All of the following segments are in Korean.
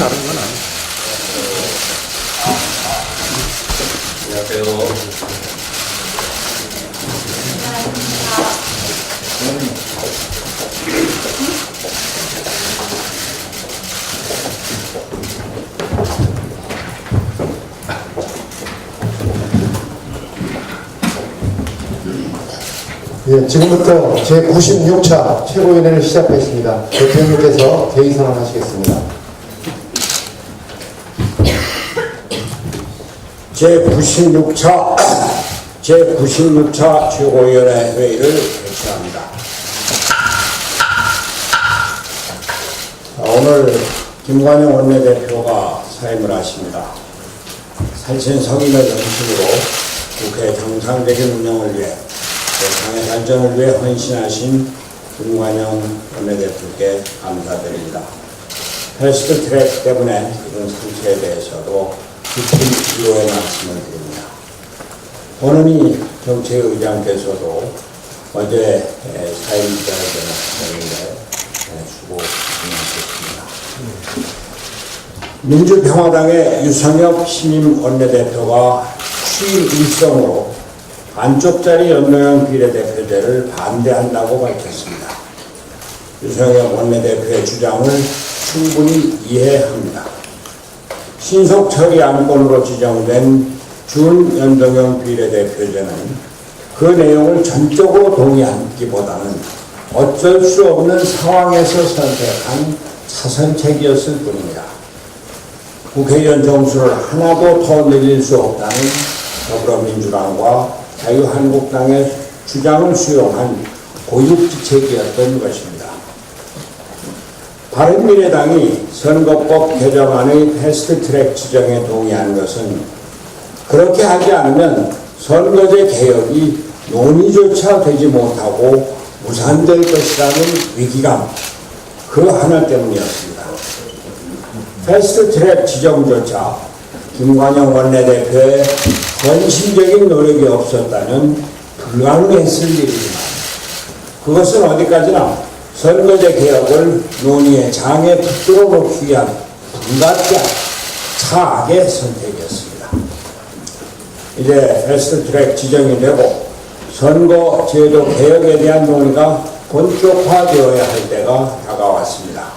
다른 건 아니에요. 안녕하세요. 예, 지금부터 제96차 최고위원회를 시작하겠습니다. 대표님께서 대의선언 하시겠습니다. 제96차 최고위원회 회의를 개최합니다. 오늘 김관영 원내대표가 사임을 하십니다. 살신 성인의 정신으로 국회 정상적인 운영을 위해 세상의 발전을 위해 헌신하신 김관영 원내대표께 감사드립니다. 패스트트랙 때문에 이런 상처에 대해서도 깊은 위로의 말씀을 드립니다. 오늘이 정책의장께서도 어제 사임 기자회견을 수고 하셨습니다. 민주평화당의 유성혁 신임 원내대표가 취임 일성으로 반쪽짜리 연동형 비례대표제를 반대한다고 밝혔습니다. 유성혁 원내대표의 주장을 충분히 이해합니다. 신속 처리 안건으로 지정된 준연동형 비례대표제는 그 내용을 전적으로 동의하기보다는 어쩔 수 없는 상황에서 선택한 차선책이었을 뿐입니다. 국회의원 정수를 하나도 더 늘릴 수 없다는 더불어민주당과 자유한국당의 주장을 수용한 고육지책이었던 것입니다. 바른미래당이 선거법 개정안의 패스트트랙 지정에 동의한 것은 그렇게 하지 않으면 선거제 개혁이 논의조차 되지 못하고 무산될 것이라는 위기감, 그 하나 때문이었습니다. 패스트트랙 지정조차 김관영 원내대표의 헌신적인 노력이 없었다면 불가능했을 일이지만 그것은 어디까지나 선거제 개혁을 논의의 장에 붙들어 놓기 위한 불가피한 차악의 선택이었습니다. 이제 패스트트랙 지정이 되고 선거제도 개혁에 대한 논의가 본격화되어야 할 때가 다가왔습니다.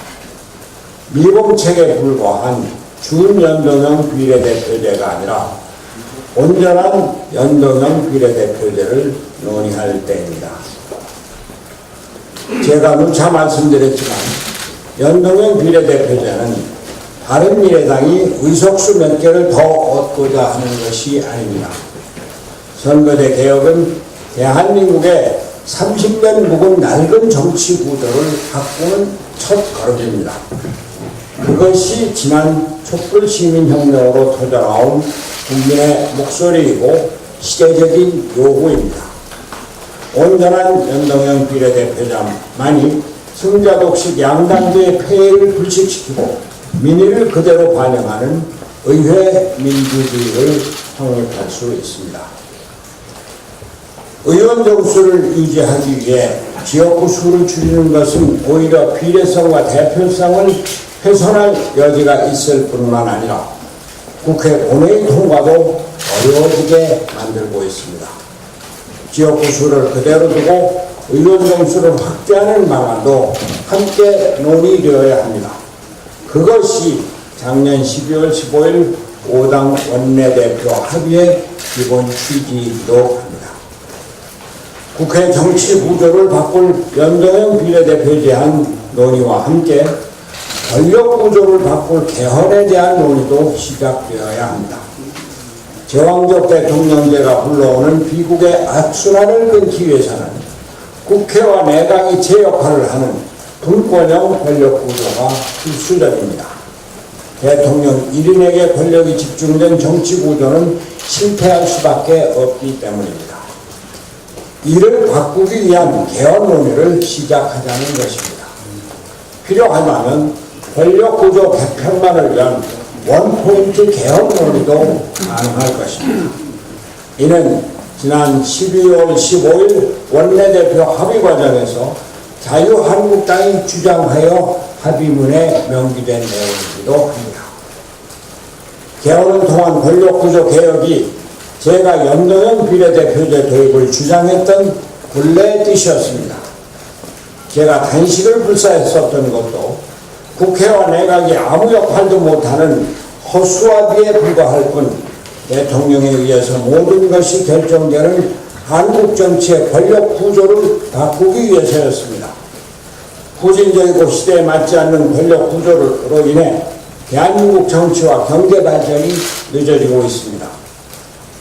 미봉책에 불과한 준연동형 비례대표제가 아니라 온전한 연동형 비례대표제를 논의할 때입니다. 제가 누차 말씀드렸지만 연동형 비례대표제는 바른미래당이 의석수 몇 개를 더 얻고자 하는 것이 아닙니다. 선거제 개혁은 대한민국의 30년 묵은 낡은 정치 구조를 바꾸는 첫 걸음입니다. 그것이 지난 촛불시민혁명으로 터져나온 국민의 목소리이고 시대적인 요구입니다. 온전한 연동형 비례대표제만이 승자독식 양당제의 폐해를 불식시키고 민의를 그대로 반영하는 의회 민주주의를 확립할 수 있습니다. 의원 정수를 유지하기 위해 지역구 수를 줄이는 것은 오히려 비례성과 대표성을 훼손할 여지가 있을 뿐만 아니라 국회 본회의 통과도 어려워지게 만들고 있습니다. 지역구 수를 그대로 두고 의원 정수를 확대하는 방안도 함께 논의되어야 합니다. 그것이 작년 12월 15일 5당 원내대표 합의의 기본 취지이기도 합니다. 국회 정치 구조를 바꿀 연동형 비례대표에 대한 논의와 함께 권력 구조를 바꿀 개헌에 대한 논의도 시작되어야 합니다. 제왕적 대통령제가 불러오는 비극의 악순환을 끊기 위해서는 국회와 내각이 제 역할을 하는 분권형 권력 구조가 필수적입니다. 대통령 1인에게 권력이 집중된 정치 구조는 실패할 수밖에 없기 때문입니다. 이를 바꾸기 위한 개헌 논의를 시작하자는 것입니다. 필요하다면 권력구조 개편만을 위한 원포인트 개헌 논의도 가능할 것입니다. 이는 지난 12월 15일 원내대표 합의 과정에서 자유한국당이 주장하여 합의문에 명기된 내용이기도 합니다. 개헌을 통한 권력구조 개혁이 제가 연동형 비례대표제 도입을 주장했던 본래의 뜻이었습니다. 제가 단식을 불사했었던 것도 국회와 내각이 아무 역할도 못하는 허수아비에 불과할 뿐 대통령에 의해서 모든 것이 결정되는 한국 정치의 권력 구조를 바꾸기 위해서였습니다. 후진적이고 시대에 맞지 않는 권력 구조로 인해 대한민국 정치와 경제 발전이 늦어지고 있습니다.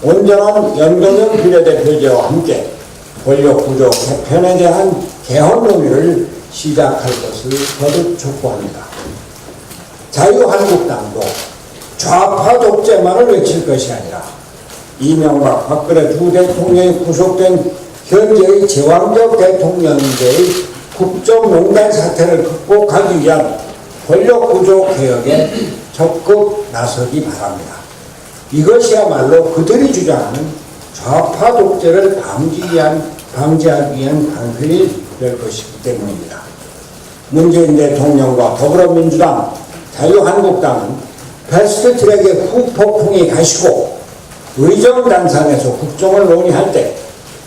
온전한 연동형 비례대표제와 함께 권력 구조 개편에 대한 개헌 논의를 시작할 것을 거듭 촉구합니다. 자유한국당도 좌파 독재만을 외칠 것이 아니라 이명박, 박근혜 두 대통령이 구속된 현재의 제왕적 대통령제의 국정농단 사태를 극복하기 위한 권력구조 개혁에 적극 나서기 바랍니다. 이것이야말로 그들이 주장하는 좌파 독재를 방지하기 위한 방편이 될 것이기 때문입니다. 문재인 대통령과 더불어민주당, 자유한국당은 패스트트랙의 후폭풍이 가시고 의정단상에서 국정을 논의할 때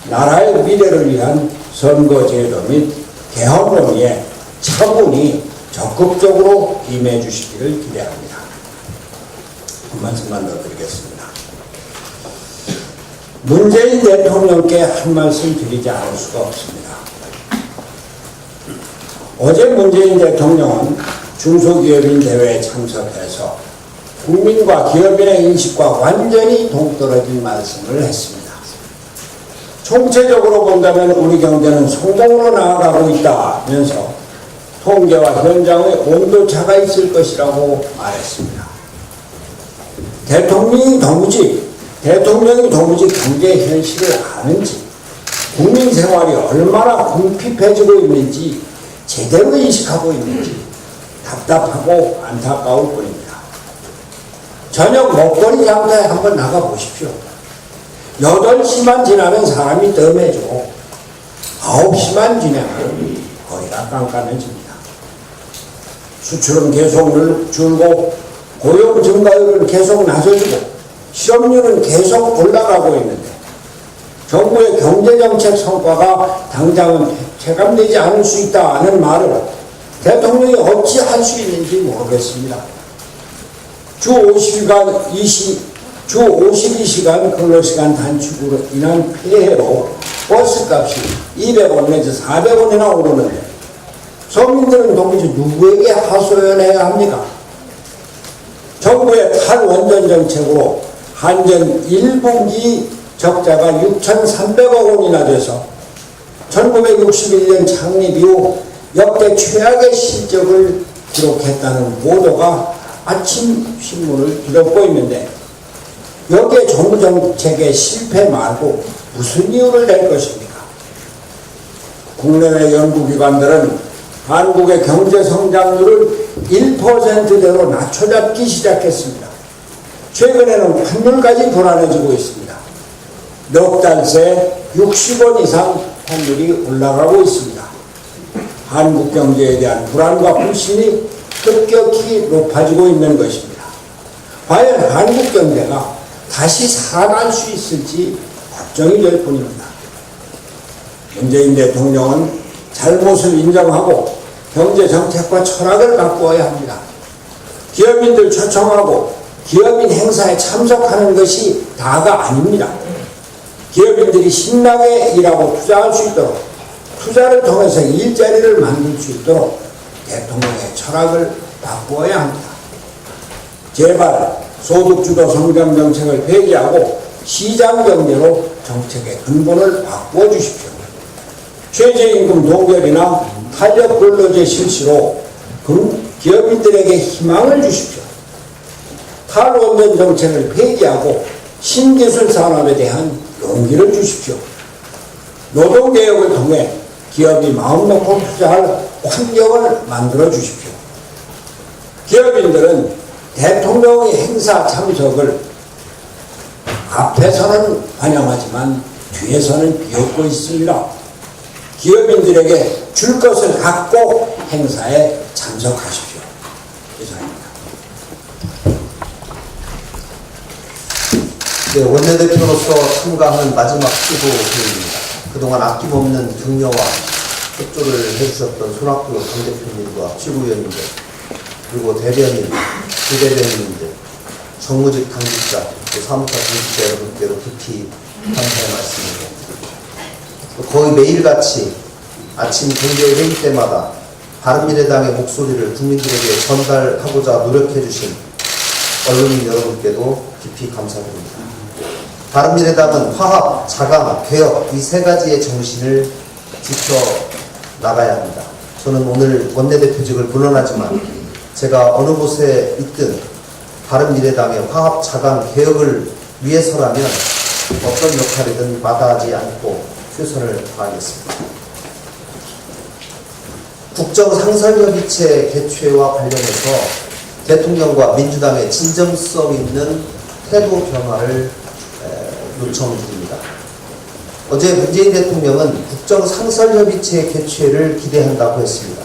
나라의 미래를 위한 선거제도 및 개헌 논의에 차분히 적극적으로 임해 주시기를 기대합니다. 한 말씀만 더 드리겠습니다. 문재인 대통령께 한 말씀 드리지 않을 수가 없습니다. 어제 문재인 대통령은 중소기업인 대회에 참석해서 국민과 기업인의 인식과 완전히 동떨어진 말씀을 했습니다. 총체적으로 본다면 우리 경제는 성공으로 나아가고 있다면서 통계와 현장의 온도차가 있을 것이라고 말했습니다. 대통령이 도무지 경제 현실을 아는지, 국민 생활이 얼마나 궁핍해지고 있는지 제대로 인식하고 있는지 답답하고 안타까울 뿐입니다. 저녁 먹거리 장터에 한번 나가보십시오. 8시만 지나면 사람이 뜸해지고 9시만 지나면 거리가 깜깜해집니다. 수출은 계속 줄고 고용 증가율은 계속 낮아지고 실업률은 계속 올라가고 있는데 정부의 경제정책 성과가 당장은 체감되지 않을 수 있다는 말을 대통령이 어찌 할 수 있는지 모르겠습니다. 주 52시간 근로시간 단축으로 인한 폐해로 버스값이 200원 내지 400원이나 오르는데 서민들은 도무지 누구에게 하소연해야 합니까? 정부의 탈원전 정책으로 한전 1분기 적자가 6,300억 원이나 돼서 1961년 창립 이후 역대 최악의 실적을 기록했다는 보도가 아침 신문을 뒤덮고 있는데 여기에 정부 정책의 실패 말고 무슨 이유를 댈 것입니까? 국내외 연구기관들은 한국의 경제 성장률을 1%대로 낮춰잡기 시작했습니다. 최근에는 환율까지 불안해지고 있습니다. 넉 달 새 60원 이상 환율이 올라가고 있습니다. 한국 경제에 대한 불안과 불신이 급격히 높아지고 있는 것입니다. 과연 한국 경제가 다시 살아날 수 있을지 걱정이 될 뿐입니다. 문재인 대통령은 잘못을 인정하고 경제 정책과 철학을 바꾸어야 합니다. 기업인들 초청하고 기업인 행사에 참석하는 것이 다가 아닙니다. 기업인들이 신나게 일하고 투자할 수 있도록, 투자를 통해서 일자리를 만들 수 있도록 대통령의 철학을 바꾸어야 합니다. 제발 소득주도 성장 정책을 폐기하고 시장경제로 정책의 근본을 바꾸어 주십시오. 최저임금 동결이나 탄력 근로제 실시로 기업인들에게 희망을 주십시오. 탈원전 정책을 폐기하고 신기술 산업에 대한 용기를 주십시오. 노동개혁을 통해 기업이 마음 놓고 투자할 환경을 만들어 주십시오. 기업인들은 대통령의 행사 참석을 앞에서는 환영하지만 뒤에서는 비웃고 있습니다. 기업인들에게 줄 것을 갖고 행사에 참석하십시오. 이상입니다. 네, 원내대표로서 참가하는 마지막 기도 회의입니다. 그동안 아낌없는 격려와 협조를 해주셨던 손학규 당대표님과 최고위원님들, 그리고 대변인, 부대변인님들, 정무직 당직자, 또 사무처 당직자 여러분께도 깊이 감사의 말씀을 드립니다. 거의 매일같이 아침 경제회의 때마다 바른미래당의 목소리를 국민들에게 전달하고자 노력해주신 언론인 여러분께도 깊이 감사드립니다. 바른미래당은 화합, 자강, 개혁 이 세 가지의 정신을 지켜나가야 합니다. 저는 오늘 원내대표직을 물러나지만 제가 어느 곳에 있든 바른미래당의 화합, 자강, 개혁을 위해서라면 어떤 역할이든 마다하지 않고 최선을 다하겠습니다. 국정상설협의체 개최와 관련해서 대통령과 민주당의 진정성 있는 태도 변화를 요청드립니다. 어제 문재인 대통령은 국정상설협의체 개최를 기대한다고 했습니다.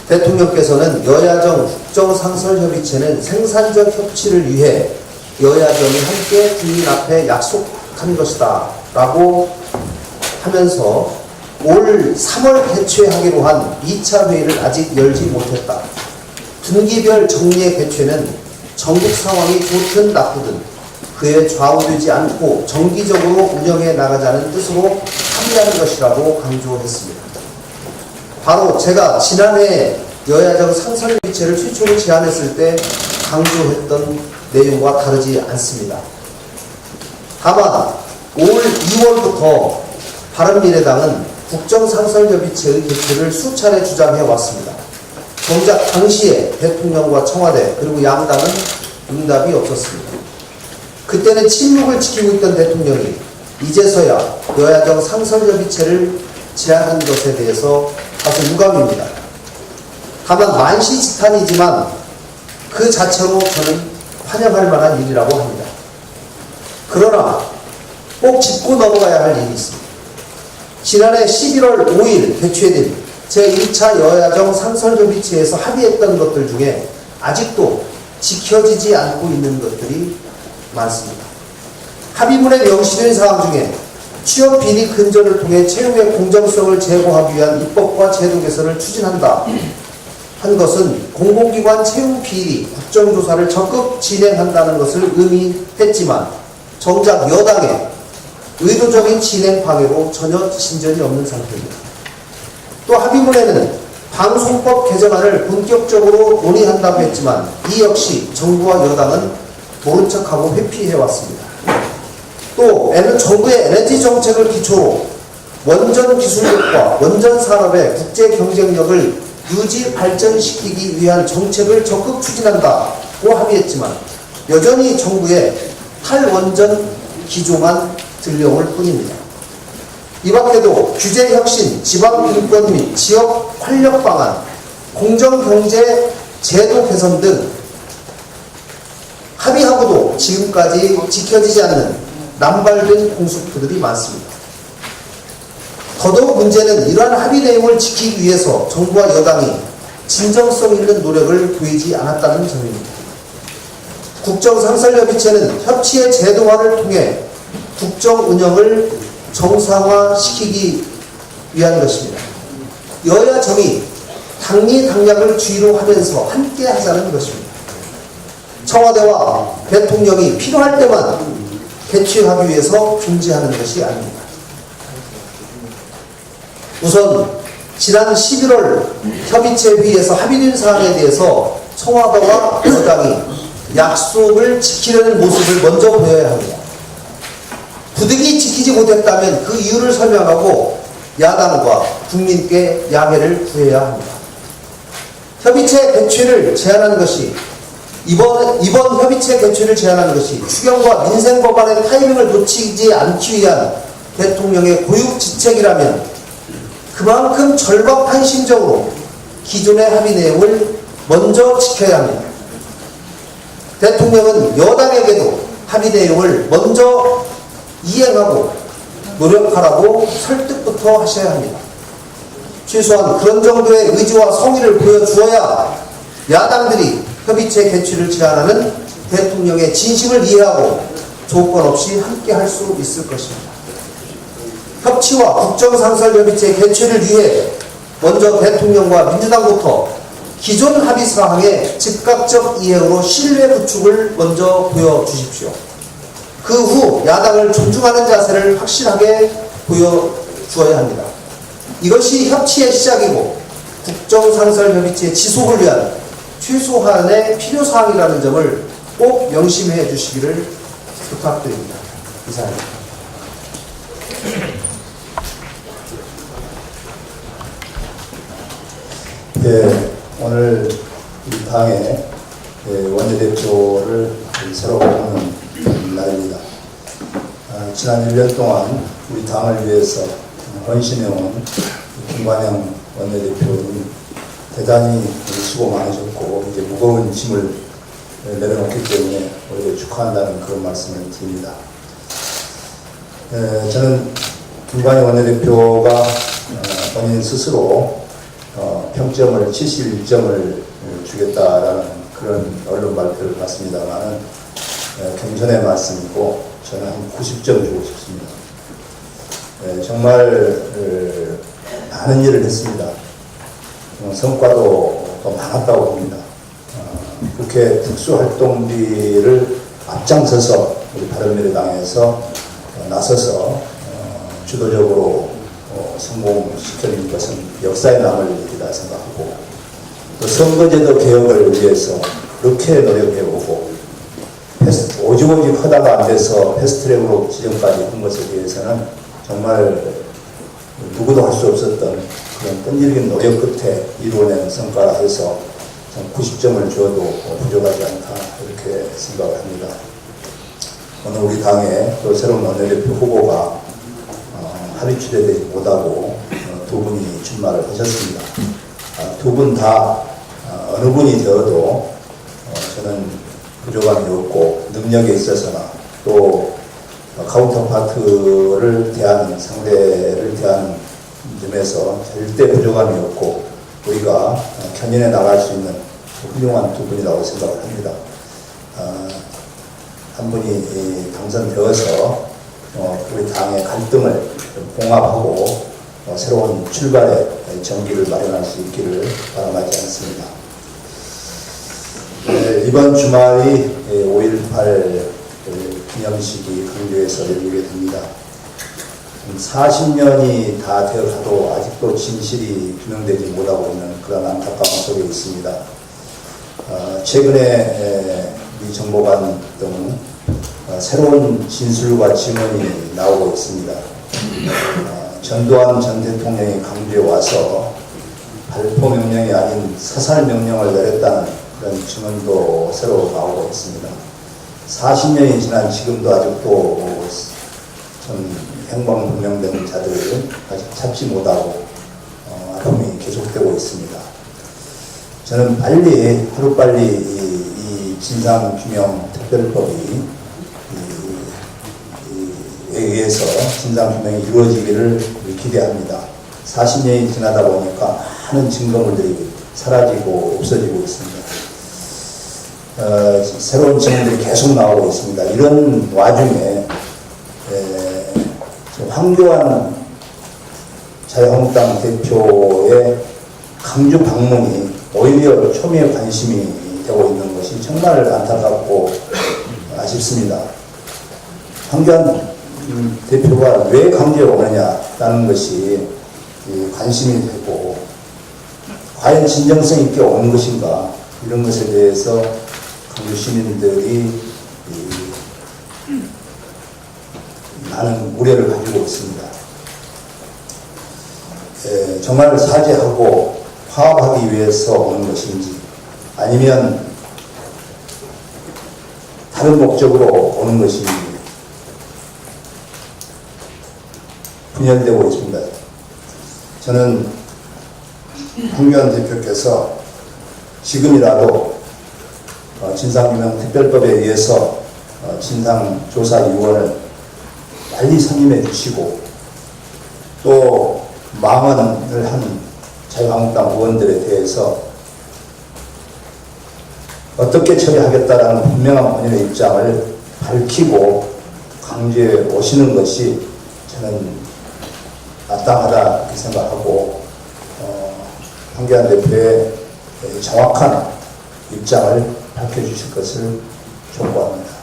대통령께서는 여야정 국정상설협의체는 생산적 협치를 위해 여야정이 함께 국민 앞에 약속한 것이다 라고 하면서 올 3월 개최하기로 한 2차 회의를 아직 열지 못했다. 분기별 정례 개최는 전국 상황이 좋든 나쁘든 그에 좌우되지 않고 정기적으로 운영해 나가자는 뜻으로 합의하는 것이라고 강조했습니다. 바로 제가 지난해 여야정 상설협의체를 최초로 제안했을 때 강조했던 내용과 다르지 않습니다. 다만 올 2월부터 바른미래당은 국정상설협의체의 개최를 수차례 주장해 왔습니다. 정작 당시에 대통령과 청와대 그리고 양당은 응답이 없었습니다. 그때는 침묵을 지키고 있던 대통령이 이제서야 여야정 상설협의체를 제안한 것에 대해서 다소 유감입니다. 다만 만시지탄이지만 그 자체로 저는 환영할 만한 일이라고 합니다. 그러나 꼭 짚고 넘어가야 할 일이 있습니다. 지난해 11월 5일 개최된 제1차 여야정 상설협의체에서 합의했던 것들 중에 아직도 지켜지지 않고 있는 것들이 많습니다. 합의문에 명시된 사항 중에 취업 비리 근절을 통해 채용의 공정성을 제고하기 위한 입법과 제도 개선을 추진한다 한 것은 공공기관 채용 비리 국정조사를 적극 진행한다는 것을 의미했지만 정작 여당의 의도적인 진행 방해로 전혀 진전이 없는 상태입니다. 또 합의문에는 방송법 개정안을 본격적으로 논의한다고 했지만 이 역시 정부와 여당은 모른 척하고 회피해왔습니다. 또 정부의 에너지 정책을 기초로 원전 기술력과 원전 산업의 국제 경쟁력을 유지 발전시키기 위한 정책을 적극 추진한다고 합의했지만 여전히 정부의 탈원전 기조만 들려올 뿐입니다. 이 밖에도 규제혁신, 지방인권 및 지역 활력 방안, 공정경제 제도 개선 등 합의하고도 지금까지 지켜지지 않는 남발된 공수표들이 많습니다. 더더욱 문제는 이러한 합의 내용을 지키기 위해서 정부와 여당이 진정성 있는 노력을 보이지 않았다는 점입니다. 국정상설협의체는 협치의 제도화를 통해 국정 운영을 정상화시키기 위한 것입니다. 여야 정의, 당리당략을 주의로 하면서 함께 하자는 것입니다. 청와대와 대통령이 필요할 때만 개최하기 위해서 존재하는 것이 아닙니다. 우선 지난 11월 협의체 회의에서 합의된 사항에 대해서 청와대와 여당이 약속을 지키려는 모습을 먼저 보여야 합니다. 부득이 지키지 못했다면 그 이유를 설명하고 야당과 국민께 양해를 구해야 합니다. 협의체 개최를 제안한 것이 이번 협의체 개최를 제안한 것이 추경과 민생 법안의 타이밍을 놓치지 않기 위한 대통령의 고육지책이라면 그만큼 절박한심적으로 기존의 합의 내용을 먼저 지켜야 합니다. 대통령은 여당에게도 합의 내용을 먼저 이행하고 노력하라고 설득부터 하셔야 합니다. 최소한 그런 정도의 의지와 성의를 보여주어야 야당들이 협의체 개최를 제안하는 대통령의 진심을 이해하고 조건 없이 함께 할 수 있을 것입니다. 협치와 국정상설협의체 개최를 위해 먼저 대통령과 민주당부터 기존 합의사항의 즉각적 이행으로 신뢰 구축을 먼저 보여주십시오. 그 후 야당을 존중하는 자세를 확실하게 보여주어야 합니다. 이것이 협치의 시작이고 국정상설협의체 지속을 위한 최소한의 필요사항이라는 점을 꼭 명심해 주시기를 부탁드립니다. 이상입니다. 네, 오늘 우리 당의 원내대표를 새로 뽑는 날입니다. 지난 1년 동안 우리 당을 위해서 헌신해온 김관영 원내대표님 대단히 수고 많으셨고 이제 무거운 짐을 내려놓기 때문에 오히려 축하한다는 그런 말씀을 드립니다. 저는 김관영 원내대표가 본인 스스로 평점을 71점을 주겠다라는 그런 언론 발표를 봤습니다만 겸손의 말씀이고 저는 한 90점 주고 싶습니다. 정말 많은 일을 했습니다. 성과도 더 많았다고 봅니다. 국회 특수활동비를 앞장서서 우리 바른미래당에서 나서서 주도적으로 성공시켜낸 것은 역사에 남을 일이다 생각하고 또 선거제도 개혁을 위해서 그렇게 노력해오고 오직 하다가 안 돼서 패스트트랙으로 지정까지 한 것에 대해서는 정말 누구도 할 수 없었던 그런 끈질긴 노력 끝에 이루어낸 성과라 해서 90점을 줘도 부족하지 않다 이렇게 생각을 합니다. 오늘 우리 당의 또 새로운 원내대표 후보가 합의추대되지 못하고 두 분이 출마를 하셨습니다. 두 분 다 어느 분이 되어도 저는 부족함이 없고 능력에 있어서나 또 카운터파트를 대하는 상대를 대하는 점에서 절대 부족함이 없고 우리가 견인해 나갈 수 있는 훌륭한 두 분이라고 생각을 합니다. 한 분이 당선되어서 우리 당의 갈등을 봉합하고 새로운 출발의 전기를 마련할 수 있기를 바람하지 않습니다. 이번 주말이 5.18 기념식이 강주에서 열리게 됩니다. 40년이 다 되어가도 아직도 진실이 규명되지 못하고 있는 그런 안타까움 속에 있습니다. 최근에 미 정보관 등 새로운 진술과 증언이 나오고 있습니다. 전두환 전 대통령이 강주에 와서 발포 명령이 아닌 사살 명령을 내렸다는 그런 증언도 새로 나오고 있습니다. 40년이 지난 지금도 아직도 좀 행방불명된 자들을 아직 찾지 못하고 아픔이 계속되고 있습니다. 저는 하루빨리 이 진상규명 특별법이 의해서 진상규명이 이루어지기를 기대합니다. 40년이 지나다 보니까 많은 증거물들이 사라지고 없어지고 있습니다. 새로운 증언들이 계속 나오고 있습니다. 이런 와중에 황교안 자유한국당 대표의 강주 방문이 오히려 초미의 관심이 되고 있는 것이 정말 안타깝고 아쉽습니다. 황교안 대표가 왜 강주에 오느냐라는 것이 관심이 되고 과연 진정성 있게 오는 것인가 이런 것에 대해서 강주 시민들이 많은 우려를 가지고 있습니다. 정말 사죄하고 화합하기 위해서 오는 것인지 아니면 다른 목적으로 오는 것인지 분열되고 있습니다. 저는 황교안 대표께서 지금이라도 진상규명 특별법에 의해서 진상조사위원을 빨리 선임해 주시고 또 망언을 한 자유한국당 의원들에 대해서 어떻게 처리하겠다라는 분명한 본인의 입장을 밝히고 강조해 오시는 것이 저는 마땅하다 이렇게 생각하고 황교안 대표의 정확한 입장을 밝혀주실 것을 촉구합니다.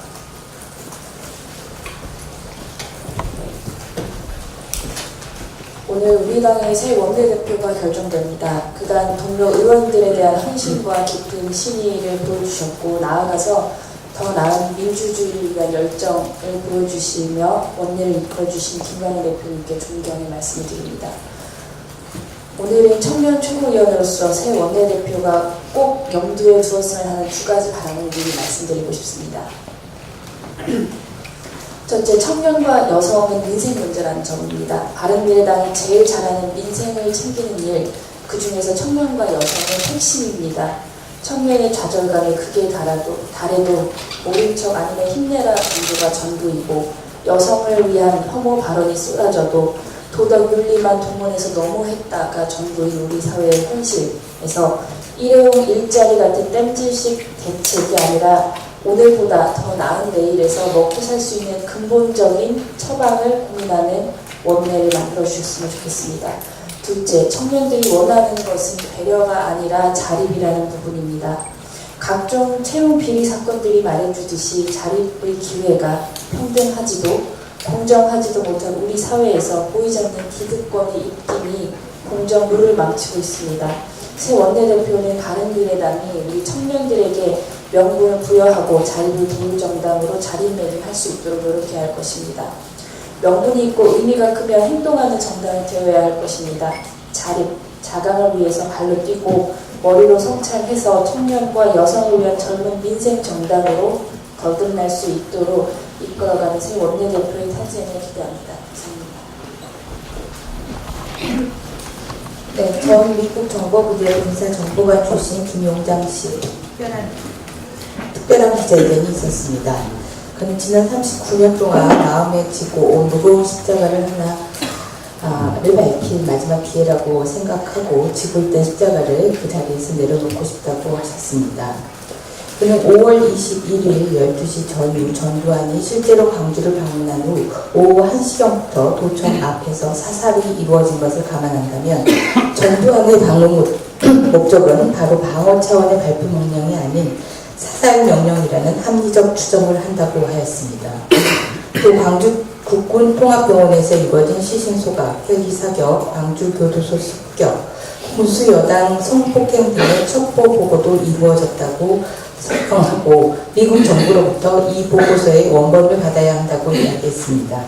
오늘 우리 당의 새 원내대표가 결정됩니다. 그간 동료 의원들에 대한 헌신과 깊은 신의를 보여주셨고 나아가서 더 나은 민주주의를 위한 열정을 보여주시며 원내를 이끌어주신 김관영 대표님께 존경의 말씀을 드립니다. 오늘은 청년 최고위원으로서 새 원내대표가 꼭 염두에 두었으면 하는 두 가지 바람을 미리 말씀드리고 싶습니다. 첫째, 청년과 여성은 민생 문제라는 점입니다. 바른미래당이 제일 잘하는 민생을 챙기는 일, 그 중에서 청년과 여성은 핵심입니다. 청년의 좌절감에 극에 달해도 모른 척 아니면 힘내라 정도가 전부이고, 여성을 위한 혐오 발언이 쏟아져도 도덕 윤리만 동원해서 너무했다가 전부인 우리 사회의 현실에서 일회용 일자리 같은 땜질식 대책이 아니라 오늘보다 더 나은 내일에서 먹고 살 수 있는 근본적인 처방을 고민하는 원내를 만들어 주셨으면 좋겠습니다. 둘째, 청년들이 원하는 것은 배려가 아니라 자립이라는 부분입니다. 각종 채용 비리 사건들이 말해주듯이 자립의 기회가 평등하지도 공정하지도 못한 우리 사회에서 보이지 않는 기득권의 입김이 공정 룰을 망치고 있습니다. 새 원내대표는 바른미래당이 우리 청년들에게 명분을 부여하고 자립을 도울 정당으로 자리매김할 수 있도록 노력해야 할 것입니다. 명분이 있고 의미가 크면 행동하는 정당이 되어야 할 것입니다. 자립, 자강을 위해서 발로 뛰고 머리로 성찰해서 청년과 여성을 위한 젊은 민생 정당으로 거듭날 수 있도록 이끌어가는 새 원내대표의 탄생을 기대합니다. 감사합니다. 네, 전 미국 정보부대 군사정보관 출신 김용장 씨 특별한 기자회견이 있었습니다. 그는 지난 39년 동안 마음에 지고 온 무거운 십자가를 하나를 밝힐 마지막 기회라고 생각하고 지고 있던 십자가를 그 자리에서 내려놓고 싶다고 하셨습니다. 그는 5월 21일 12시 전후 전두환이 실제로 광주를 방문한 후 오후 1시경부터 도청 앞에서 사살이 이루어진 것을 감안한다면 전두환의 방문 목적은 바로 방어 차원의 발표 명령이 아닌 사살 명령이라는 합리적 추정을 한다고 하였습니다. 또 광주 국군 통합병원에서 이루어진 시신소각, 헬기 사격, 광주 교도소 습격, 무수여당 성폭행 등의 첩보 보고도 이루어졌다고 설명하고 미국 정부로부터 이 보고서의 원본을 받아야 한다고 이야기했습니다.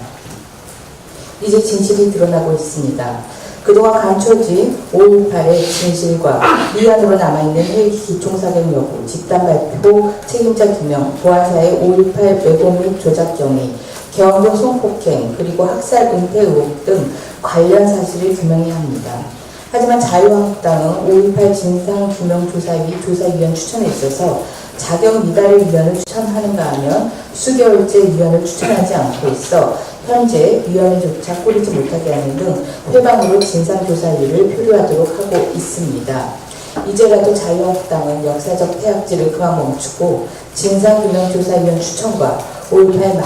이제 진실이 드러나고 있습니다. 그동안 감춰진 5.18의 진실과 미안으로 남아있는 헬기 기총사격 여부, 집단 발표 책임자 규명, 보안사의 5.18 왜곡 및 조작 경위, 계엄령 성폭행, 그리고 학살 은폐 의혹 등 관련 사실을 규명해야 합니다. 하지만 자유한국당은 5.18 진상규명조사위 조사위원 추천에 있어서 자격 미달의 위원을 추천하는가 하면 수개월째 위원을 추천하지 않고 있어 현재 위원회조차 꾸리지 못하게 하는 등 회방으로 진상조사위를 표류하도록 하고 있습니다. 이제라도 자유한국당은 역사적 퇴학질을 그만 멈추고 진상규명조사위원 추천과 5.18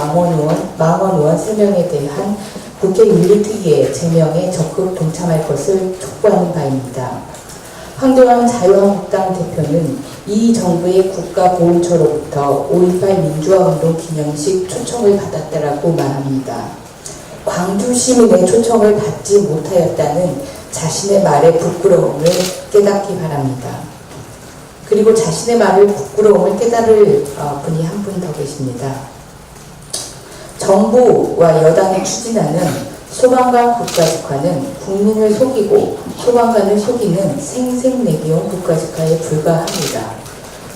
망원 의원 3명에 대한 국회 윤리특위의 제명에 적극 동참할 것을 촉구하는 바입니다. 황교안 자유한국당 대표는 이 정부의 국가보훈처로부터 5.18 민주화운동 기념식 초청을 받았다라고 말합니다. 광주 시민의 초청을 받지 못하였다는 자신의 말의 부끄러움을 깨닫기 바랍니다. 그리고 자신의 말을 부끄러움을 깨달을 분이 한 분 더 계십니다. 정부와 여당이 추진하는 소방관 국가직화는 국민을 속이고 소방관을 속이는 생색내기용 국가직화에 불과합니다.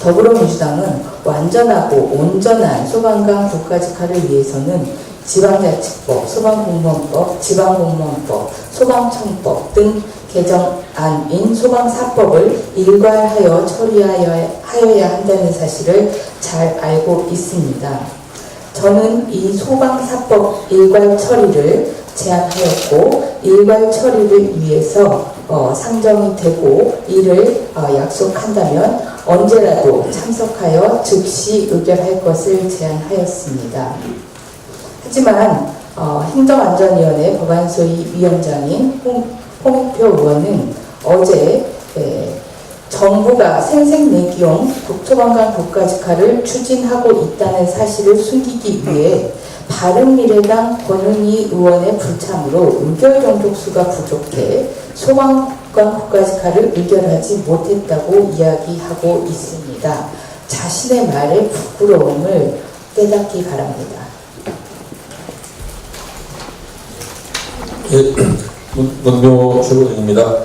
더불어민주당은 완전하고 온전한 소방관 국가직화를 위해서는 지방자치법, 소방공무원법, 지방공무원법, 소방청법 등 개정안인 소방사법을 일괄하여 처리하여야 한다는 사실을 잘 알고 있습니다. 저는 이 소방사법 일괄 처리를 제안하였고 일괄 처리를 위해서 상정이 되고 이를 약속한다면 언제라도 참석하여 즉시 의결할 것을 제안하였습니다. 하지만 행정안전위원회 법안소위 위원장인 홍익표 의원은 어제 정부가 생색내기용 국토관광 국가직화를 추진하고 있다는 사실을 숨기기 위해 바른미래당 권은희 의원의 불참으로 의결 정족수가 부족해 소관관 국가직화를 의결하지 못했다고 이야기하고 있습니다. 자신의 말에 부끄러움을 깨닫기 바랍니다. 원묘 최고위원입니다.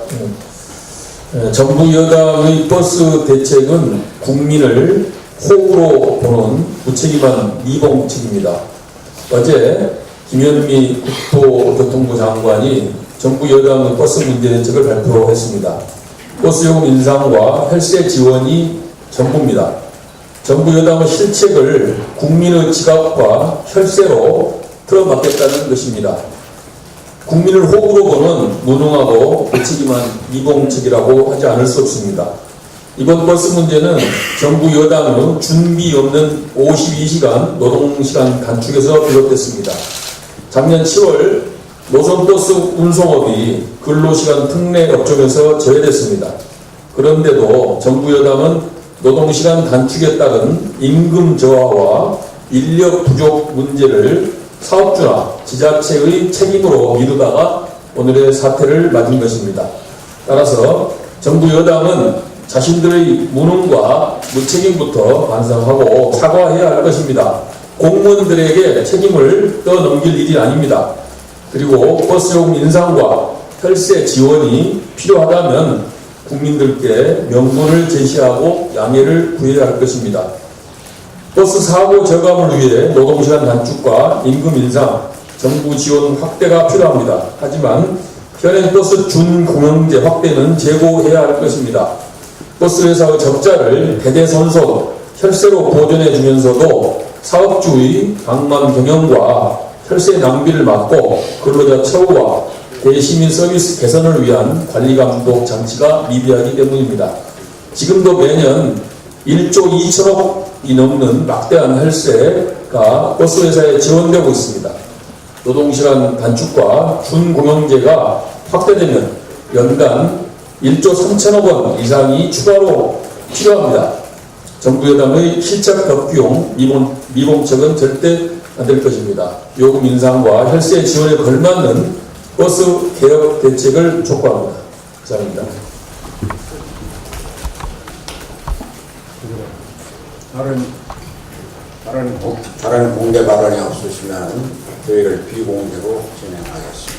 정부 여당의 버스 대책은 국민을 호구로 보는 무책임한 미봉책입니다. 어제 김현미 국토교통부 장관이 정부 여당의 버스 문제 대책을 발표했습니다. 버스 요금 인상과 혈세 지원이 전부입니다. 정부 여당의 실책을 국민의 지갑과 혈세로 틀어막겠다는 것입니다. 국민을 호구로 보는 무능하고 무책임한 미봉책이라고 하지 않을 수 없습니다. 이번 버스 문제는 정부 여당의 준비 없는 52시간 노동시간 단축에서 비롯됐습니다. 작년 7월 노선버스 운송업이 근로시간 특례 업종에서 제외됐습니다. 그런데도 정부 여당은 노동시간 단축에 따른 임금 저하와 인력 부족 문제를 사업주나 지자체의 책임으로 미루다가 오늘의 사태를 맞은 것입니다. 따라서 정부 여당은 자신들의 무능과 무책임부터 반성하고 사과해야 할 것입니다. 공무원들에게 책임을 떠넘길 일이 아닙니다. 그리고 버스요금 인상과 혈세 지원이 필요하다면 국민들께 명분을 제시하고 양해를 구해야 할 것입니다. 버스 사고 저감을 위해 노동시간 단축과 임금 인상, 정부 지원 확대가 필요합니다. 하지만 현행 버스 준공영제 확대는 재고해야 할 것입니다. 버스 회사의 적자를 대대손손 혈세로 보존해 주면서도 사업주의 방만 경영과 혈세 낭비를 막고 근로자 처우와 대시민 서비스 개선을 위한 관리 감독 장치가 미비하기 때문입니다. 지금도 매년 1조 2천억이 넘는 막대한 혈세가 버스 회사에 지원되고 있습니다. 노동시간 단축과 준공영제가 확대되면 연간 1조 3천억 원 이상이 추가로 필요합니다. 정부 여당의 실적 덕기용 미봉책은 절대 안 될 것입니다. 요금 인상과 혈세 지원에 걸맞는 버스 개혁 대책을 촉구합니다. 감사합니다. 다른 공개 발언이 없으시면 저희를 비공개로 진행하겠습니다.